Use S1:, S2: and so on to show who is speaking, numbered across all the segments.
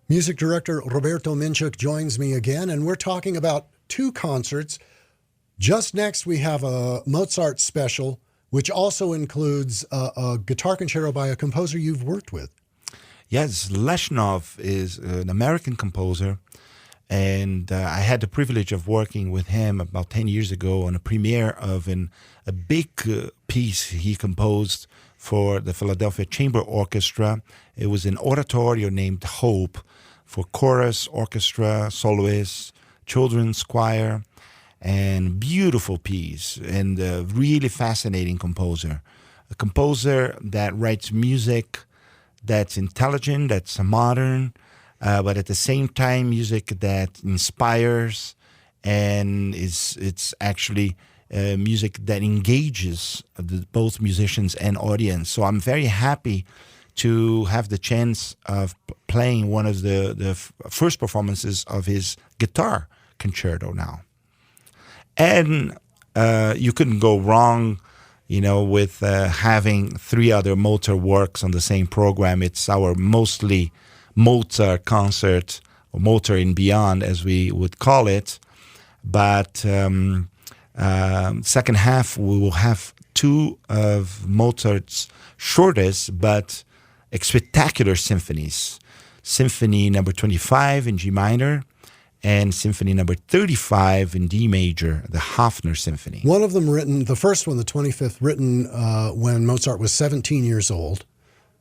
S1: Music director Roberto Minczuk joins me again, and we're talking about two concerts. Just next, we have a Mozart special, which also includes a guitar concerto by a composer you've worked with.
S2: Yes, Leshnov is an American composer, and I had the privilege of working with him about 10 years ago on a premiere of a big piece he composed for the Philadelphia Chamber Orchestra. It was an oratorio named Hope for chorus, orchestra, soloists, children's choir, and beautiful piece, and a really fascinating composer. A composer that writes music that's intelligent, that's modern, but at the same time music that inspires, and it's actually music that engages both musicians and audience. So I'm very happy to have the chance of playing one of the first performances of his guitar concerto now. And you couldn't go wrong, with having three other Mozart works on the same program. It's our mostly Mozart concert, or Mozart and beyond, as we would call it. But second half, we will have two of Mozart's shortest but spectacular symphonies. Symphony number 25 in G minor and Symphony number 35 in D major, the Hoffner Symphony.
S1: One of them written, the first one, the 25th, written when Mozart was 17 years old.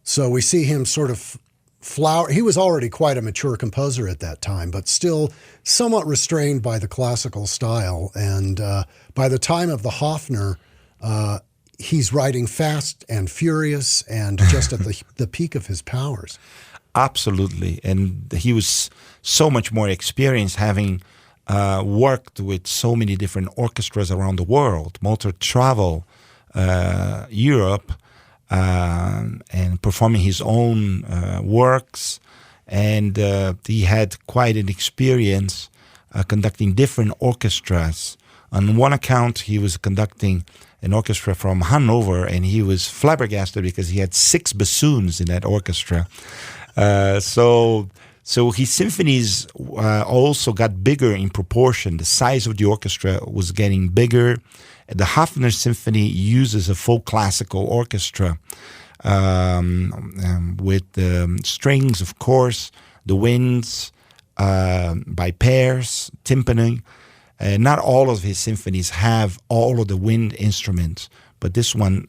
S1: So we see him sort of flower. He was already quite a mature composer at that time, but still somewhat restrained by the classical style. And by the time of the Hoffner, he's writing fast and furious and just at the peak of his powers.
S2: Absolutely. And he was so much more experienced, having worked with so many different orchestras around the world. Mozart traveled Europe and performing his own works. And he had quite an experience conducting different orchestras. On one account, he was conducting an orchestra from Hanover, and he was flabbergasted because he had 6 bassoons in that orchestra. So his symphonies also got bigger in proportion. The size of the orchestra was getting bigger. The Hoffner Symphony uses a full classical orchestra with strings, of course, the winds by pairs, timpani. Not all of his symphonies have all of the wind instruments, but this one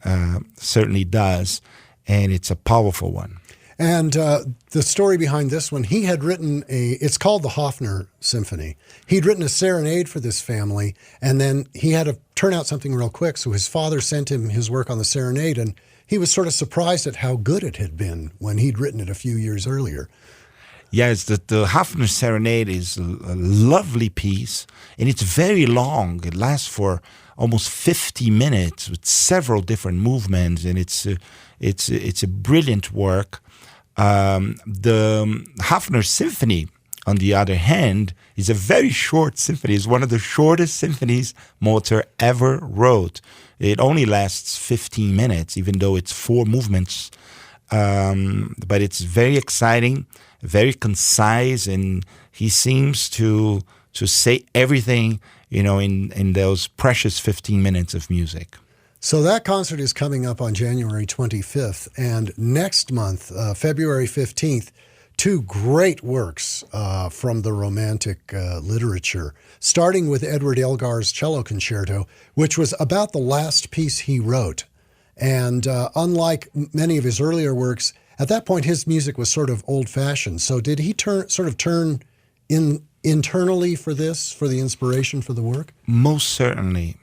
S2: certainly does, and it's a powerful one.
S1: And the story behind this one, he had written it's called the Hoffner Symphony. He'd written a serenade for this family, and then he had to turn out something real quick, so his father sent him his work on the serenade, and he was sort of surprised at how good it had been when he'd written it a few years earlier.
S2: Yes, the Hoffner Serenade is a lovely piece, and it's very long. It lasts for almost 50 minutes with several different movements, and it's a brilliant work. The Hoffner Symphony, on the other hand, is a very short symphony. It's one of the shortest symphonies Mozart ever wrote. It only lasts 15 minutes, even though it's 4 movements. But it's very exciting, very concise, and he seems to say everything, in those precious 15 minutes of music.
S1: So that concert is coming up on January 25th, and next month, February 15th, 2 great works from the Romantic literature, starting with Edward Elgar's Cello Concerto, which was about the last piece he wrote. And unlike many of his earlier works, at that point his music was sort of old-fashioned. So did he turn internally for this, for the inspiration for the work?
S2: Most certainly.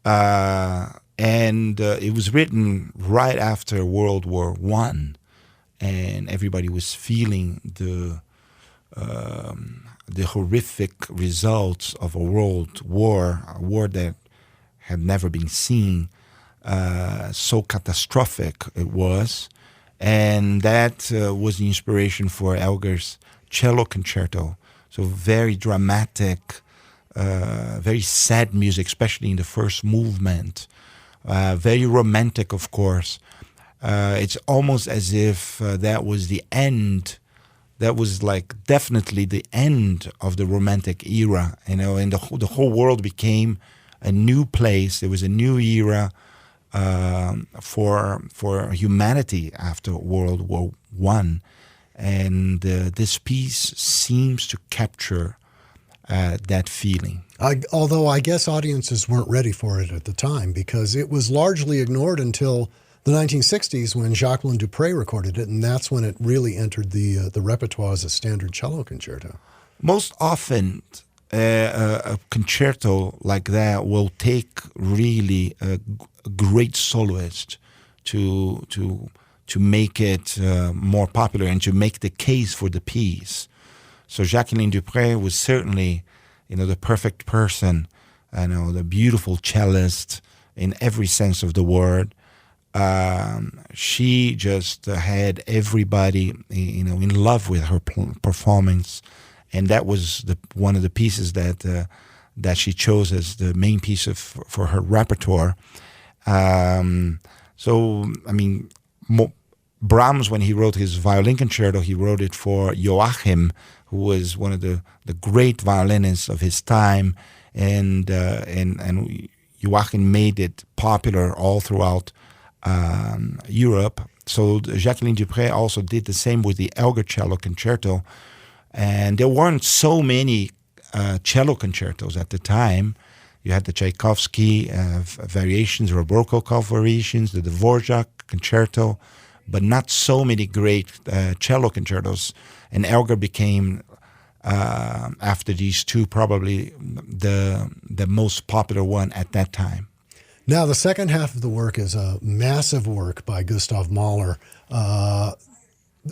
S2: And it was written right after World War I, and everybody was feeling the horrific results of a world war, a war that had never been seen. So catastrophic it was. And that was the inspiration for Elgar's Cello Concerto. So very dramatic, very sad music, especially in the first movement. Very romantic, of course. It's almost as if that was the end that was like definitely the end of the Romantic era, and the whole world became a new place. There was a new era for humanity after World War I, and this piece seems to capture that feeling.
S1: Although I guess audiences weren't ready for it at the time, because it was largely ignored until the 1960s when Jacqueline Duprey recorded it, and that's when it really entered the repertoire as a standard cello concerto.
S2: Most often, a concerto like that will take really a great soloist to make it more popular and to make the case for the piece. So Jacqueline Duprey was certainly, the perfect person, the beautiful cellist in every sense of the word. She just had everybody, in love with her performance, and that was one of the pieces that she chose as the main piece for her repertoire. Brahms, when he wrote his violin concerto, he wrote it for Joachim, who was one of the great violinists of his time, and Joachim made it popular all throughout Europe. So Jacqueline Duprey also did the same with the Elgar cello concerto, and there weren't so many cello concertos at the time. You had the Tchaikovsky variations, Roberto variations, the Dvorak concerto, but not so many great cello concertos. And Elgar became, after these two, probably the most popular one at that time.
S1: Now, the second half of the work is a massive work by Gustav Mahler,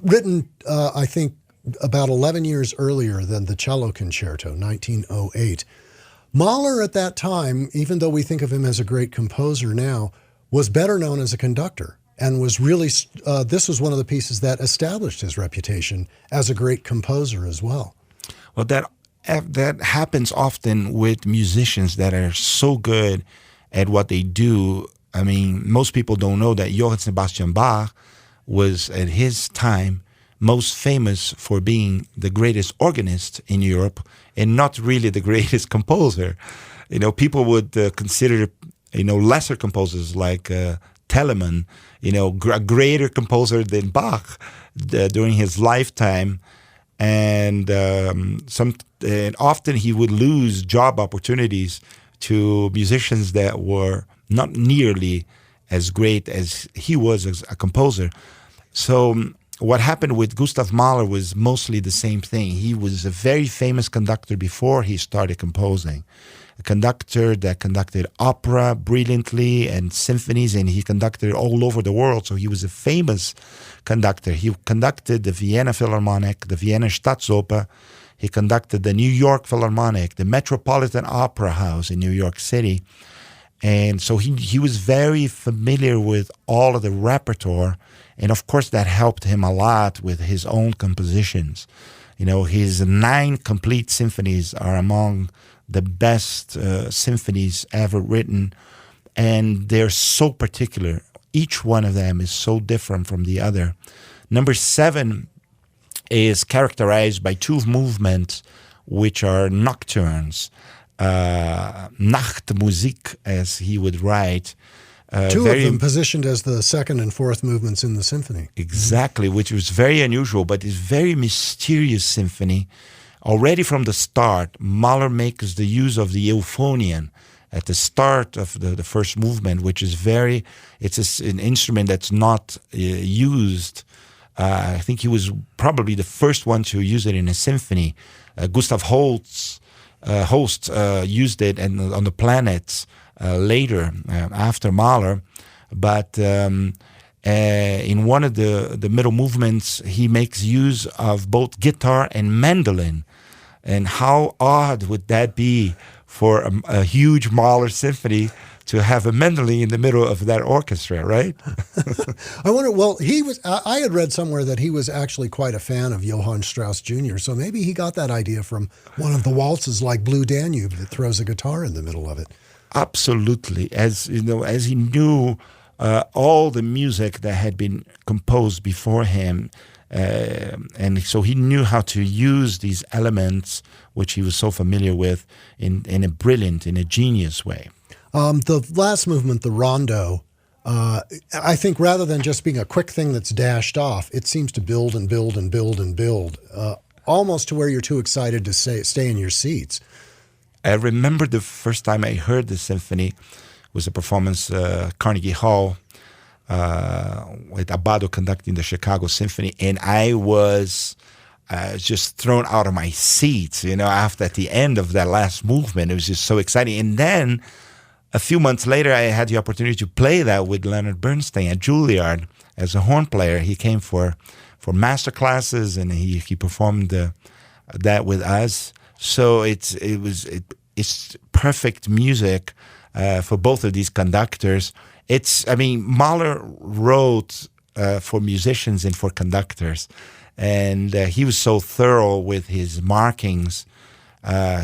S1: written, I think, about 11 years earlier than the cello concerto, 1908. Mahler at that time, even though we think of him as a great composer now, was better known as a conductor, and was really, this was one of the pieces that established his reputation as a great composer as well.
S2: Well, that happens often with musicians that are so good at what they do. I mean, most people don't know that Johann Sebastian Bach was, at his time, most famous for being the greatest organist in Europe and not really the greatest composer. People would consider, lesser composers like Telemann, a greater composer than Bach during his lifetime. And often he would lose job opportunities to musicians that were not nearly as great as he was as a composer. So what happened with Gustav Mahler was mostly the same thing. He was a very famous conductor before he started composing. A conductor that conducted opera brilliantly and symphonies, and he conducted all over the world. So he was a famous conductor. He conducted the Vienna Philharmonic, the Vienna Staatsoper. He conducted the New York Philharmonic, the Metropolitan Opera House in New York City. And so he was very familiar with all of the repertoire. And of course, that helped him a lot with his own compositions. His 9 complete symphonies are among the best symphonies ever written. And they're so particular. Each one of them is so different from the other. Number 7 is characterized by 2 movements, which are nocturnes. Nachtmusik, as he would write.
S1: 2 of them positioned as the second and fourth movements in the symphony.
S2: Exactly, which was very unusual, but it's very mysterious symphony. Already from the start, Mahler makes the use of the euphonium at the start of the first movement, which is it's an instrument that's not used. I think he was probably the first one to use it in a symphony. Gustav Holst used it on the planets later, after Mahler. But in one of the middle movements, he makes use of both guitar and mandolin. And how odd would that be for a huge Mahler symphony to have a mandolin in the middle of that orchestra, right?
S1: I wonder, I had read somewhere that he was actually quite a fan of Johann Strauss Jr., so maybe he got that idea from one of the waltzes like Blue Danube that throws a guitar in the middle of it.
S2: Absolutely. As he knew all the music that had been composed before him, And so he knew how to use these elements, which he was so familiar with, in a brilliant, in a genius way.
S1: The last movement, the rondo, I think rather than just being a quick thing that's dashed off, it seems to build and build and build and build, almost to where you're too excited to stay in your seats.
S2: I remember the first time I heard the symphony was a performance Carnegie Hall with Abbado conducting the Chicago Symphony, and I was just thrown out of my seat, after at the end of that last movement. It was just so exciting. And then a few months later, I had the opportunity to play that with Leonard Bernstein at Juilliard as a horn player. He came for master classes, and he performed that with us. So it's perfect music for both of these conductors. Mahler wrote for musicians and for conductors, and he was so thorough with his markings.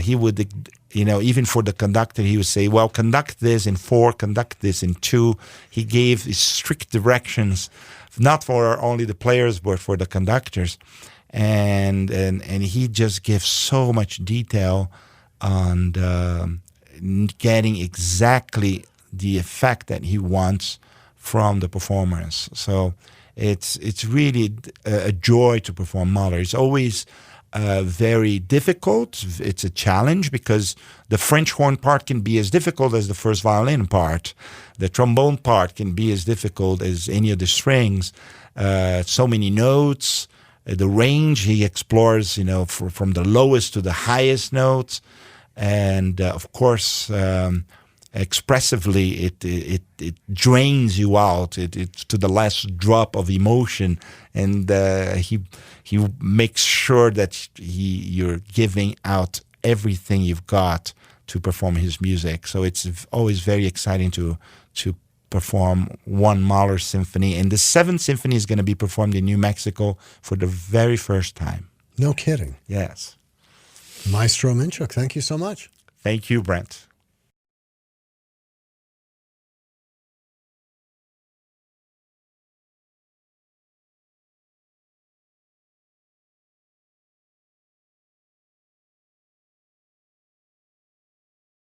S2: He would, even for the conductor, he would say, well, conduct this in 4, conduct this in 2. He gave strict directions, not for only the players, but for the conductors. And he just gives so much detail on getting exactly the effect that he wants from the performance. So it's really a joy to perform Mahler. It's always very difficult. It's a challenge because the French horn part can be as difficult as the first violin part. The trombone part can be as difficult as any of the strings. So many notes. The range he explores, from the lowest to the highest notes, and of course, expressively, it drains you out. It's to the last drop of emotion, and he makes sure that you're giving out everything you've got to perform his music. So it's always very exciting to perform one Mahler symphony. And the 7th symphony is going to be performed in New Mexico for the very first time.
S1: No kidding.
S2: Yes.
S1: Maestro Minczuk, thank you so much.
S2: Thank you, Brent.